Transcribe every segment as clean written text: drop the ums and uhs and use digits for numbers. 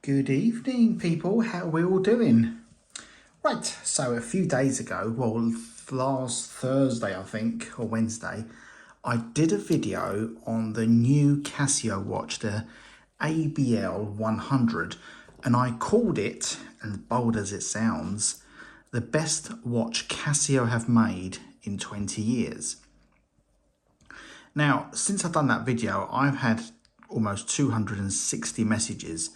Good evening, people. How are we all doing? Right, so a few days ago, well, last Thursday, I think, or Wednesday, I did a video on the new Casio watch, the ABL-100, and I called it, as bold as it sounds, the best watch Casio have made in 20 years. Now, since I've done that video, I've had almost 260 messages,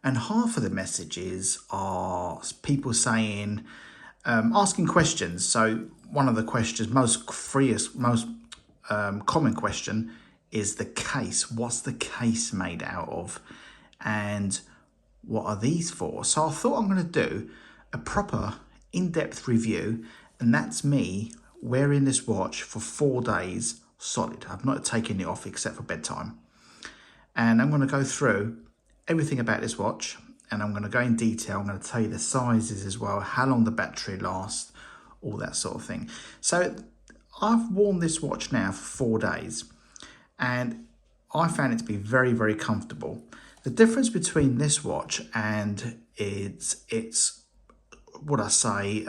and half of the messages are people saying, asking questions. So one of the questions, most common question is the case. What's the case made out of? And what are these for? So I thought I'm going to do a proper in-depth review, and that's me wearing this watch for 4 days solid. I've not taken it off except for bedtime. And I'm going to go through everything about this watch, and I'm going to go in detail. I'm going to tell you the sizes as well, how long the battery lasts, all that sort of thing. So I've worn this watch now for 4 days, and I found it to be very, very comfortable. The difference between this watch and its what I say,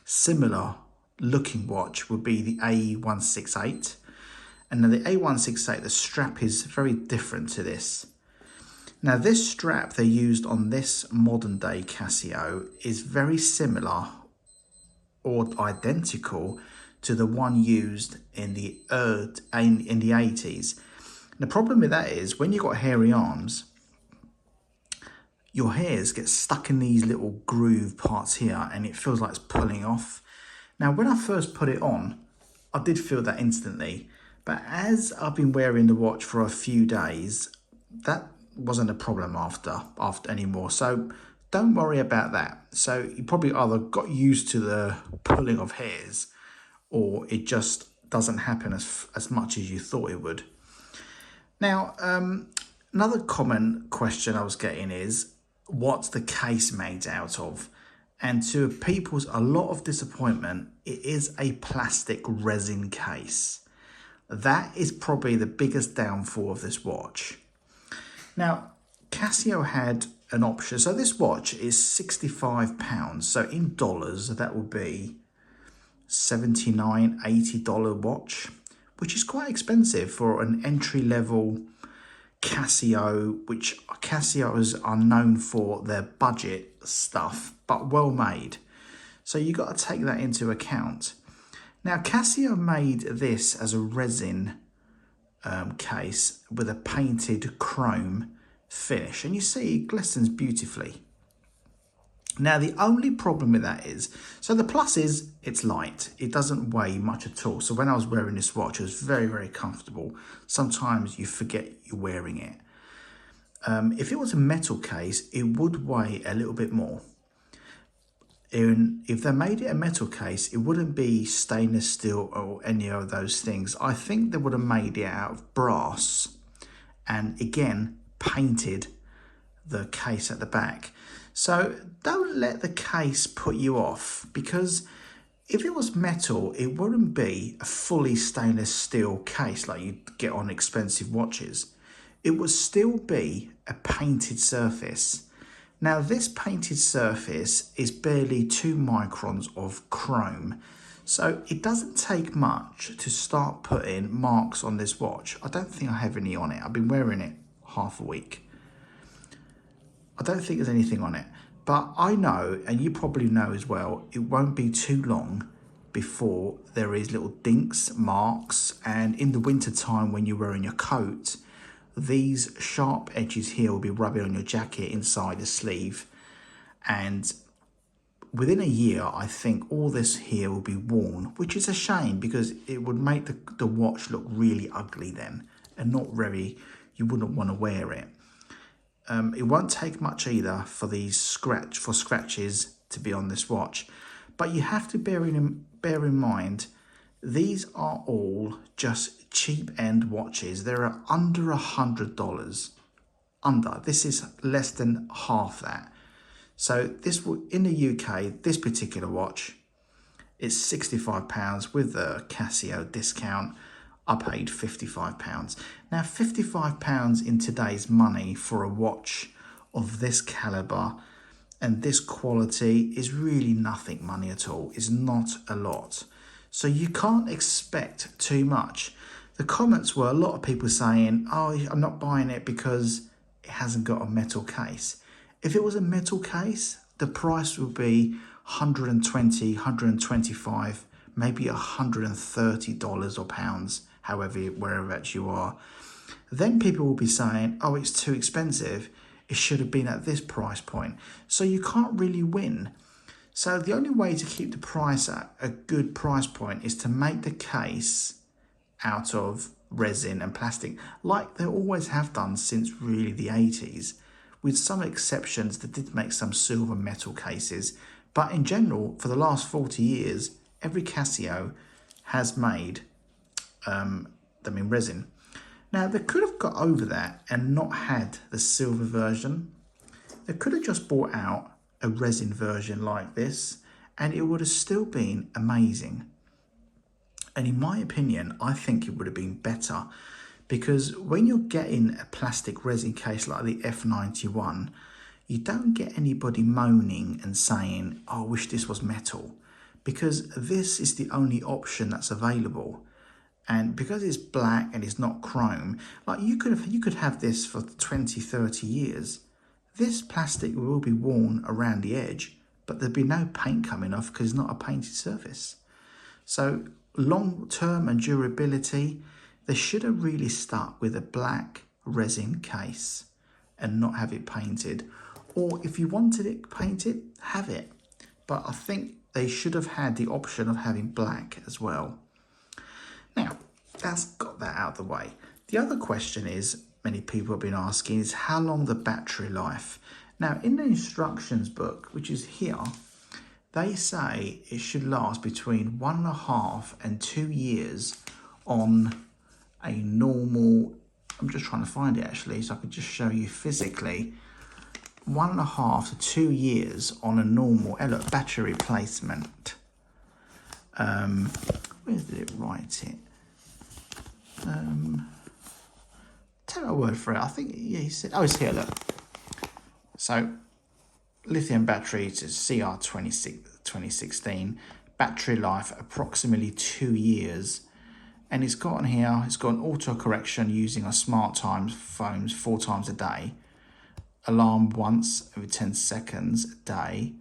similar looking watch would be the A168. And now the A168, the strap is very different to this. Now this strap they used on this modern day Casio is very similar or identical to the one used in the 80s. The problem with that is when you've got hairy arms, your hairs get stuck in these little groove parts here and it feels like it's pulling off. Now when I first put it on, I did feel that instantly, but as I've been wearing the watch for a few days, that wasn't a problem after anymore. So don't worry about that. So you probably either got used to the pulling of hairs or it just doesn't happen as much as you thought it would. Now, another common question I was getting is, what's the case made out of? And to people's a lot of disappointment, it is a plastic resin case. That is probably the biggest downfall of this watch. Now, Casio had an option. So this watch is £65. So in dollars, that will be $79, $80 watch, which is quite expensive for an entry-level Casio, which Casios are known for their budget stuff, but well made. So you got to take that into account. Now, Casio made this as a resin case with a painted chrome finish, and you see it glistens beautifully. Now the only problem with that is, so the plus is it's light, it doesn't weigh much at all. So when I was wearing this watch, it was very, very comfortable. Sometimes you forget you're wearing it. If it was a metal case, it would weigh a little bit more. If they made it a metal case, it wouldn't be stainless steel or any of those things. I think they would have made it out of brass and again painted the case at the back. So don't let the case put you off, because if it was metal, it wouldn't be a fully stainless steel case like you get on expensive watches. It would still be a painted surface. Now this painted surface is barely 2 microns of chrome. So it doesn't take much to start putting marks on this watch. I don't think I have any on it. I've been wearing it half a week. I don't think there's anything on it, but I know, and you probably know as well, it won't be too long before there is little dinks, marks, and in the winter time when you're wearing your coat, these sharp edges here will be rubbing on your jacket inside the sleeve, and within a year I think all this here will be worn, which is a shame because it would make the watch look really ugly then and not very, you wouldn't want to wear it. It won't take much either for these scratches to be on this watch, but you have to bear in mind these are all just cheap end watches. They're under $100. This is less than half that. So this will, in the UK, this particular watch is £65 with the Casio discount. I paid £55. Now £55 in today's money for a watch of this caliber and this quality is really nothing money at all. It's not a lot. So you can't expect too much. The comments were a lot of people saying, oh, I'm not buying it because it hasn't got a metal case. If it was a metal case, the price would be $120, $125, maybe $130 or pounds, however, wherever you are. Then people will be saying, oh, it's too expensive. It should have been at this price point. So you can't really win. So the only way to keep the price at a good price point is to make the case out of resin and plastic, like they always have done since really the 80s. With some exceptions, they did make some silver metal cases. But in general, for the last 40 years, every Casio has made them in resin. Now, they could have got over that and not had the silver version. They could have just brought out a resin version like this, and it would have still been amazing. And in my opinion, I think it would have been better, because when you're getting a plastic resin case like the F91, you don't get anybody moaning and saying, oh, I wish this was metal, because this is the only option that's available. And because it's black and it's not chrome, like you could have this for 20, 30 years. This plastic will be worn around the edge, but there'd be no paint coming off because it's not a painted surface. So long term and durability, they should have really stuck with a black resin case and not have it painted. Or if you wanted it painted, have it. But I think they should have had the option of having black as well. Now, that's got that out of the way. The other question is, many people have been asking, is how long the battery life. Now, in the instructions book, which is here, they say it should last between 1.5 and 2 years on a normal, I'm just trying to find it actually, so I could just show you physically, 1.5 to 2 years on a normal battery replacement. Where did it write it? Tell me a word for it. I think, yeah, he said, oh, it's here, look. So, lithium batteries is CR2016, battery life approximately 2 years. And it's got on here, it's got an auto correction using a smart times phones 4 times a day, alarm once every 10 seconds a day,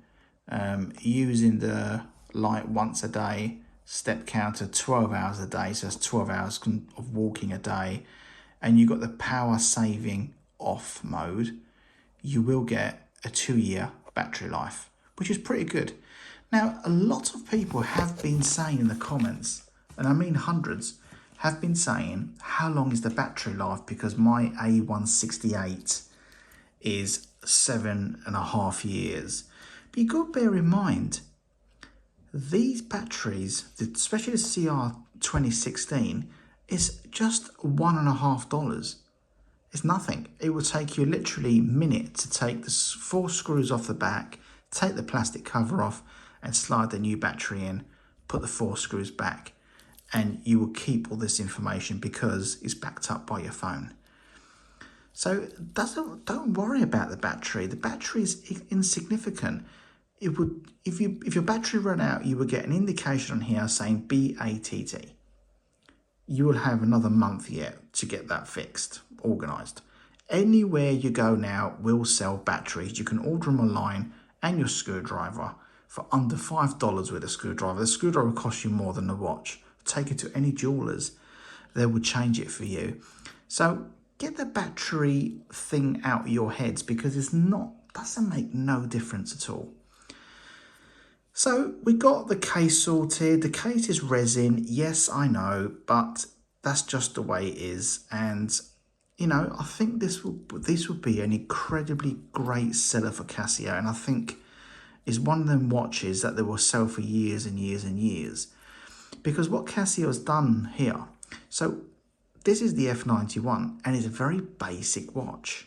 using the light once a day, step counter 12 hours a day, so that's 12 hours of walking a day, and you've got the power saving off mode, you will get a 2-year battery life, which is pretty good. Now, a lot of people have been saying in the comments, and I mean hundreds, have been saying, how long is the battery life? Because my A168 is 7.5 years. But you've got to bear in mind, these batteries, especially the CR2016, is just $1.50. It's nothing. It will take you literally minutes to take the 4 screws off the back, take the plastic cover off, and slide the new battery in, put the 4 screws back, and you will keep all this information because it's backed up by your phone. So don't worry about the battery. The battery is insignificant. It would, if your battery ran out, you would get an indication on here saying BATT. You will have another month yet to get that fixed, organised. Anywhere you go now will sell batteries. You can order them online and your screwdriver for under $5 with a screwdriver. The screwdriver costs you more than the watch. Take it to any jewellers, they will change it for you. So get the battery thing out of your heads, because doesn't make no difference at all. So we got the case sorted. The case is resin, yes, I know, but that's just the way it is. And you know, I think this would be an incredibly great seller for Casio, and I think is one of them watches that they will sell for years and years and years. Because what Casio has done here, so this is the F91 and it's a very basic watch.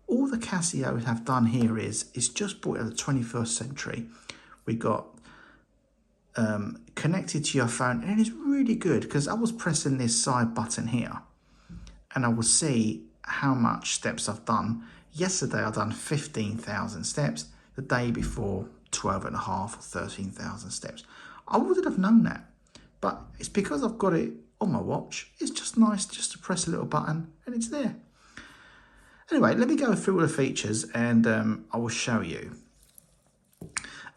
All the Casio have done here is just brought out the 21st century. We got connected to your phone, and it's really good because I was pressing this side button here and I will see how much steps I've done. Yesterday I done 15,000 steps. The day before 12.5 or 13,000 steps. I wouldn't have known that, but it's because I've got it on my watch. It's just nice just to press a little button and it's there. Anyway, let me go through all the features and I will show you.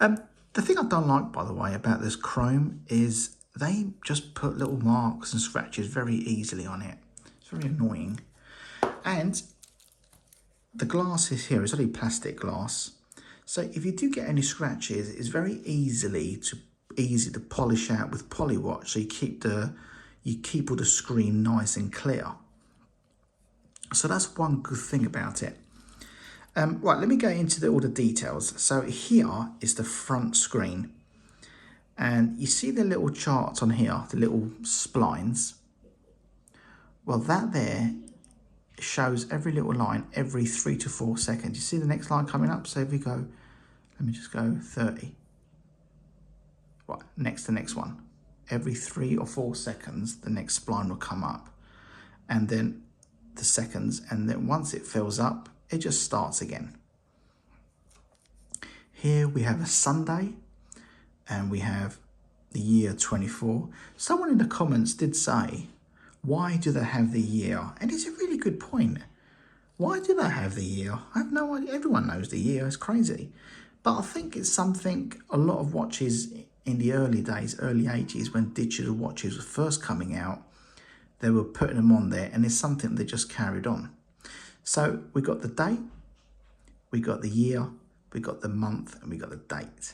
The thing I don't like, by the way, about this chrome is they just put little marks and scratches very easily on it. It's very annoying. And the glass is here, it's only plastic glass. So if you do get any scratches, it's very easy to polish out with Polywatch. So you keep all the screen nice and clear. So that's one good thing about it. Right, let me go into all the details. So here is the front screen. And you see the little charts on here, the little splines. Well, that there shows every little line every 3 to 4 seconds. You see the next line coming up? So if we go, let me just go 30. Right, next one. Every 3 or 4 seconds, the next spline will come up. And then the seconds, and then once it fills up, it just starts again. Here we have a Sunday, and we have the year 24. Someone in the comments did say, why do they have the year? And it's a really good point. Why do they have the year? I have no idea. Everyone knows the year. It's crazy. But I think it's something a lot of watches in the early days, early 80s, when digital watches were first coming out, they were putting them on there, and it's something they just carried on. So we got the date, we got the year, we got the month, and we got the date.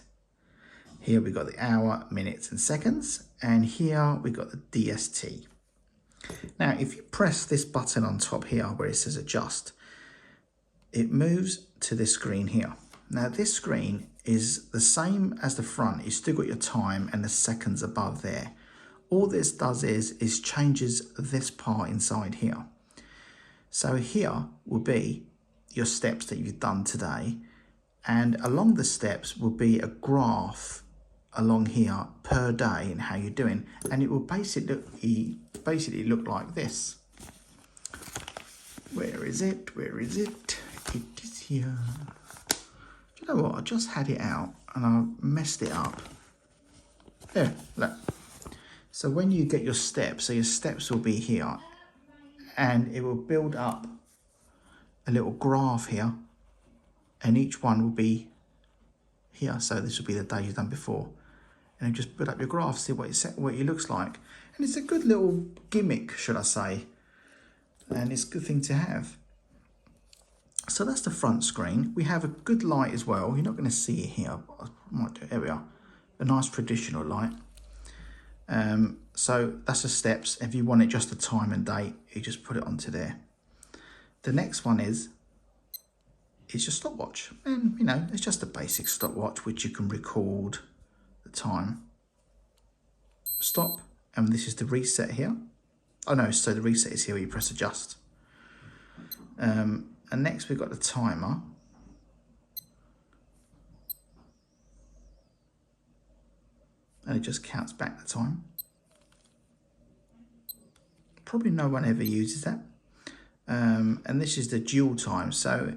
Here we got the hour, minutes, and seconds, and here we got the DST. Now, if you press this button on top here where it says adjust, it moves to this screen here. Now, this screen is the same as the front. You've still got your time and the seconds above there. All this does is changes this part inside here. So here will be your steps that you've done today, and along the steps will be a graph along here per day and how you're doing, and it will basically look like this. Where is it? Where is it? It is here. Do you know what? I just had it out and I messed it up. There, look. So when you get your steps, so your steps will be here, and it will build up a little graph here, and each one will be here. So this will be the day you've done before, and you just build up your graph, see what it looks like. And it's a good little gimmick, should I say, and it's a good thing to have. So that's the front screen. We have a good light as well. You're not going to see it here, but I might do it. There we are, a nice traditional light. So that's the steps. If you want it just the time and date, you just put it onto there. The next one is your stopwatch, and you know, it's just a basic stopwatch which you can record the time. Stop, and this is the reset here. Oh no, so the reset is here where you press adjust. And next we've got the timer. And it just counts back the time. Probably no one ever uses that. And this is the dual time. So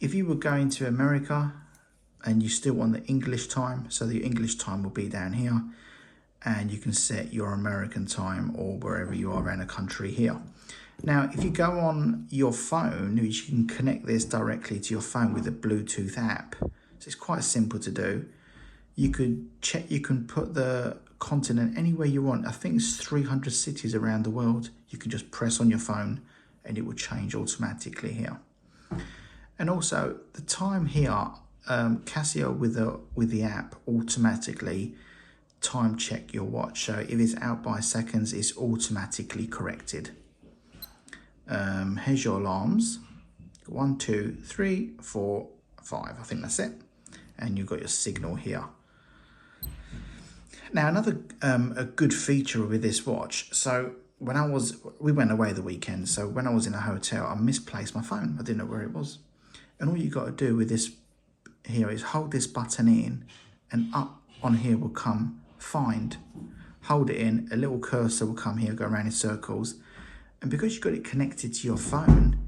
if you were going to America and you still want the English time, so the English time will be down here, and you can set your American time or wherever you are around the country here. Now, if you go on your phone, you can connect this directly to your phone with a Bluetooth app. So it's quite simple to do. You could check, you can put the continent anywhere you want. I think it's 300 cities around the world. You can just press on your phone and it will change automatically here. And also the time here, Casio with the app automatically time check your watch. So if it's out by seconds, it's automatically corrected. Here's your alarms. 1, 2, 3, 4, 5. I think that's it. And you've got your signal here. Now another a good feature with this watch. So we went away the weekend. So when I was in a hotel, I misplaced my phone. I didn't know where it was. And all you got to do with this here is hold this button in, and up on here will come find. Hold it in, a little cursor will come here, go around in circles. And because you've got it connected to your phone,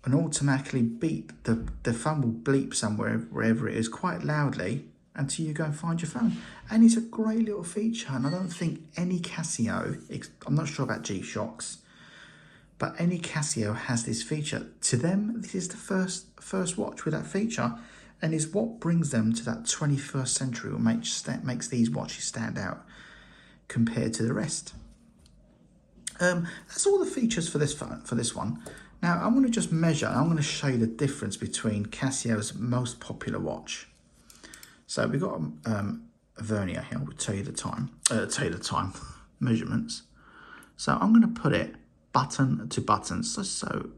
and automatically beep, the phone will bleep somewhere, wherever it is, quite loudly until you go and find your phone. And it's a great little feature, and I don't think any Casio, I'm not sure about G-Shocks, but any Casio has this feature. To them, this is the first watch with that feature, and is what brings them to that 21st century, or makes these watches stand out compared to the rest. That's all the features for this phone, for this one. Now I'm going to just measure, I'm going to show you the difference between Casio's most popular watch. So we've got a vernier here, we'll tell you the time, measurements. So I'm going to put it button to button. So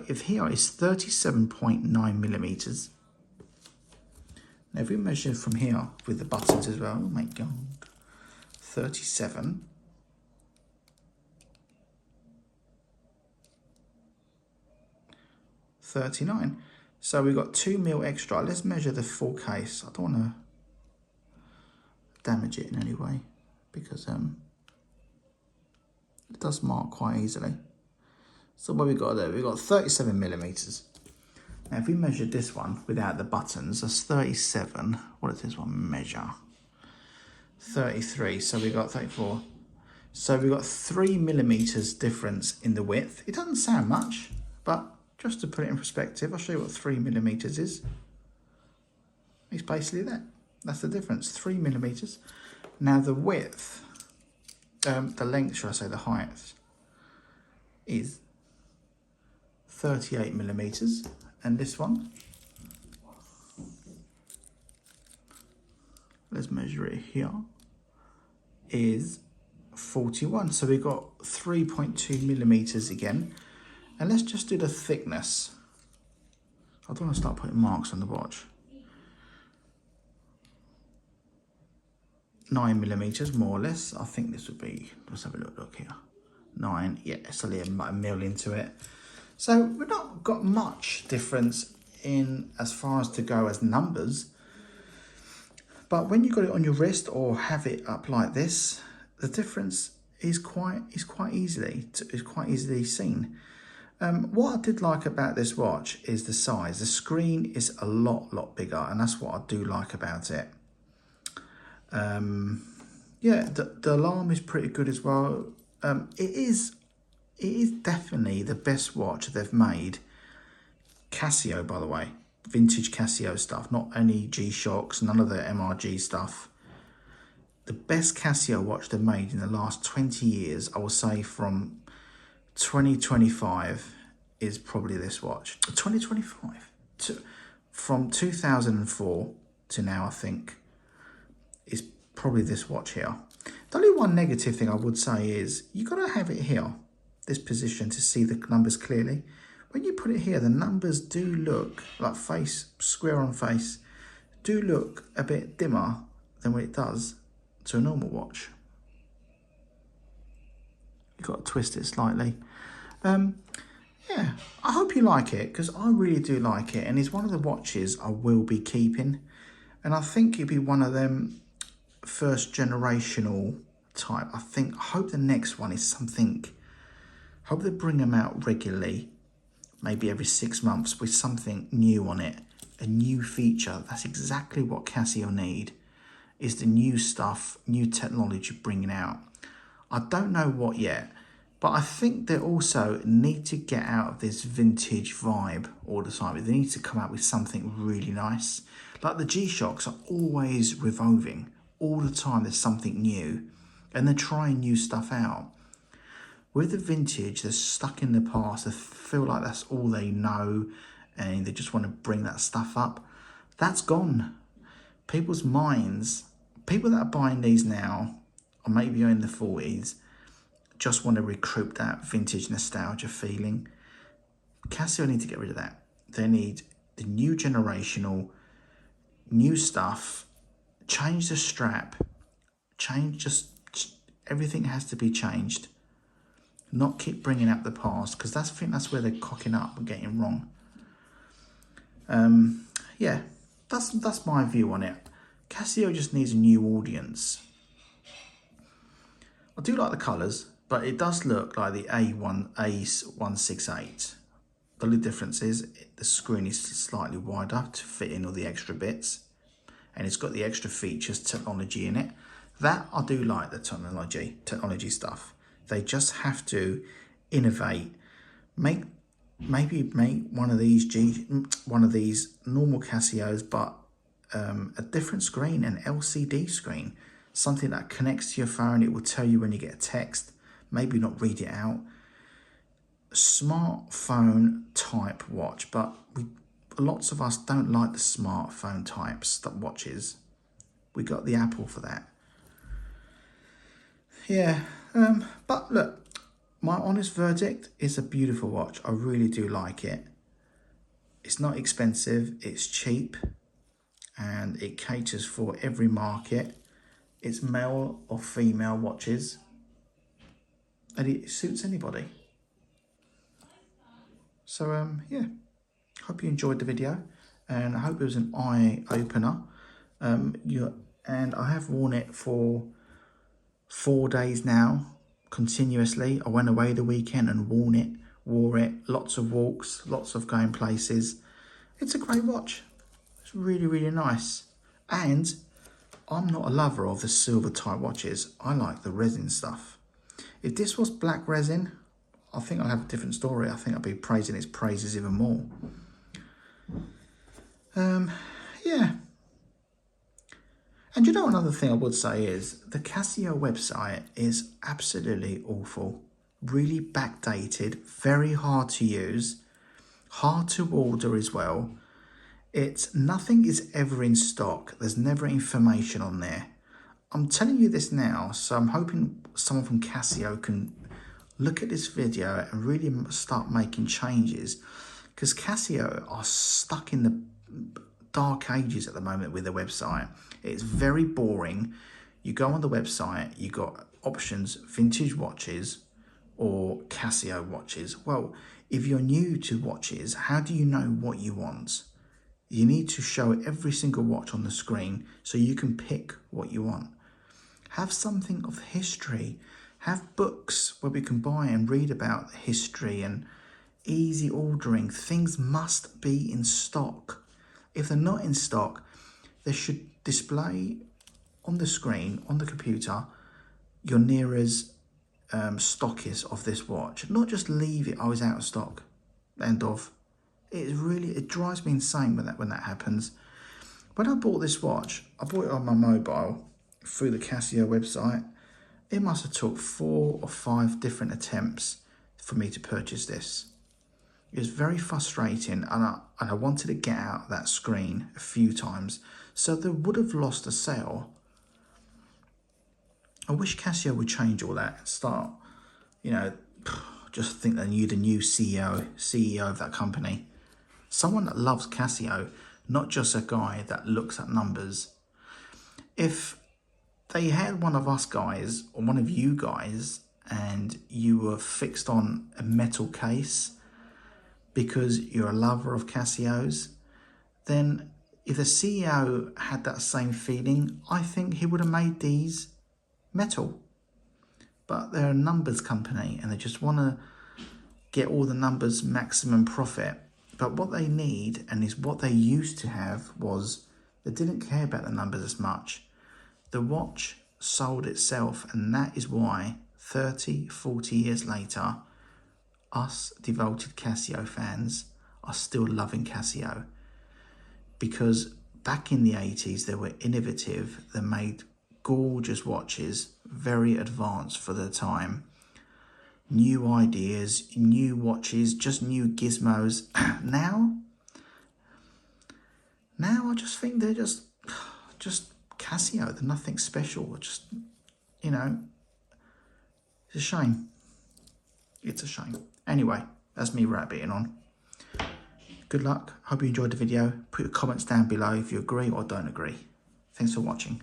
if here is 37.9 millimeters. Now if we measure from here with the buttons as well, oh my God, 37. 39. So we've got 2 mil extra. Let's measure the full case. I don't want to damage it in any way because it does mark quite easily. So what we got there? We've got 37 millimeters. Now if we measure this one without the buttons, that's 37. What does this one measure? 33. So we got 34. So we've got 3 millimeters difference in the width. It doesn't sound much, but just to put it in perspective, I'll show you what 3 millimeters is. It's basically that. That's the difference, 3 millimeters. Now the width, the length, should I say, the height, is 38 millimeters. And this one, let's measure it here, is 41. So we've got 3.2 millimeters again. And let's just do the thickness. I don't want to start putting marks on the watch. 9 millimeters, more or less. I think this would be, let's have a look here. 9, yeah, it's only a mil into it. So we've not got much difference in as far as to go as numbers. But when you got it on your wrist or have it up like this, the difference is quite easily seen. What I did like about this watch is the size. The screen is a lot bigger, and that's what I do like about it. Yeah, the alarm is pretty good as well. It is definitely the best watch they've made. Casio, by the way, vintage Casio stuff, not any G-Shocks, none of the MRG stuff. The best Casio watch they've made in the last 20 years, I will say from 2025 is probably this watch. 2025 from 2004 to now, I think, is probably this watch here. The only one negative thing I would say is you got to have it here, this position, to see the numbers clearly. When you put it here, the numbers do look like square on face, do look a bit dimmer than what it does to a normal watch. You've got to twist it slightly. Yeah, I hope you like it, because I really do like it, and it's one of the watches I will be keeping, and I think it'll be one of them first generational type. I hope the next one is something, hope they bring them out regularly, maybe every 6 months, with something new on it, a new feature. That's exactly what Casio need, is the new stuff, new technology bringing out. I don't know what yet, but I think they also need to get out of this vintage vibe all the time. They need to come out with something really nice. Like the G-Shocks are always revolving. All the time there's something new, and they're trying new stuff out. With the vintage, they're stuck in the past. They feel like that's all they know, and they just want to bring that stuff up. That's gone. People's minds, people that are buying these now, or maybe are in the 40s, just want to recruit that vintage nostalgia feeling. Casio need to get rid of that. They need the new generational, new stuff, change the strap, just everything has to be changed. Not keep bringing up the past, because I think that's where they're cocking up and getting wrong. Yeah, that's my view on it. Casio just needs a new audience. I do like the colours, but it does look like the A168. The only difference is the screen is slightly wider to fit in all the extra bits, and it's got the extra features, technology in it. That I do like, the technology stuff. They just have to innovate, maybe make one of these normal Casios, but a different screen, an LCD screen, something that connects to your phone. It will tell you when you get a text, maybe not read it out. Smartphone type watch, but lots of us don't like the smartphone types that watches. We got the Apple for that. Yeah, but look, my honest verdict is a beautiful watch. I really do like it. It's not expensive, it's cheap, and it caters for every market. It's male or female watches, and it suits anybody. So yeah, hope you enjoyed the video, and I hope it was an eye opener. And I have worn it for 4 days now, continuously. I went away the weekend and wore it, lots of walks, lots of going places. It's a great watch. It's really, really nice. And I'm not a lover of the silver type watches. I like the resin stuff. If this was black resin, I think I'll have a different story. I think I'll be praising its praises even more. Yeah. And you know, another thing I would say is the Casio website is absolutely awful. Really backdated, very hard to use, hard to order as well. Nothing is ever in stock. There's never information on there. I'm telling you this now, so I'm hoping someone from Casio can look at this video and really start making changes, because Casio are stuck in the dark ages at the moment with the website. It's very boring. You go on the website, you got options, vintage watches or Casio watches. Well, if you're new to watches, how do you know what you want? You need to show every single watch on the screen so you can pick what you want. Have something of history. Have books where we can buy and read about history, and easy ordering. Things must be in stock. If they're not in stock, they should display on the screen, on the computer, your nearest stockist of this watch. Not just leave it, oh, it's out of stock, end of. It drives me insane when that happens. When I bought this watch, I bought it on my mobile through the Casio website. It must have took 4 or 5 different attempts for me to purchase this. It was very frustrating, and I wanted to get out that screen a few times, so they would have lost a sale. I wish Casio would change all that and start, you know, just think they knew the new CEO of that company. Someone that loves Casio, not just a guy that looks at numbers. If they had one of us guys, or one of you guys, and you were fixed on a metal case because you're a lover of Casios, then if the CEO had that same feeling, I think he would have made these metal. But they're a numbers company and they just want to get all the numbers maximum profit. But what they need, and is what they used to have, was they didn't care about the numbers as much. The watch sold itself, and that is why 30, 40 years later, us devoted Casio fans are still loving Casio, because back in the 80s they were innovative. They made gorgeous watches, very advanced for their time. New ideas, new watches, just new gizmos. Now I just think they're just Casio. They're nothing special. Just, you know, it's a shame. It's a shame. Anyway, that's me rabbiting on. Good luck. Hope you enjoyed the video. Put your comments down below if you agree or don't agree. Thanks for watching.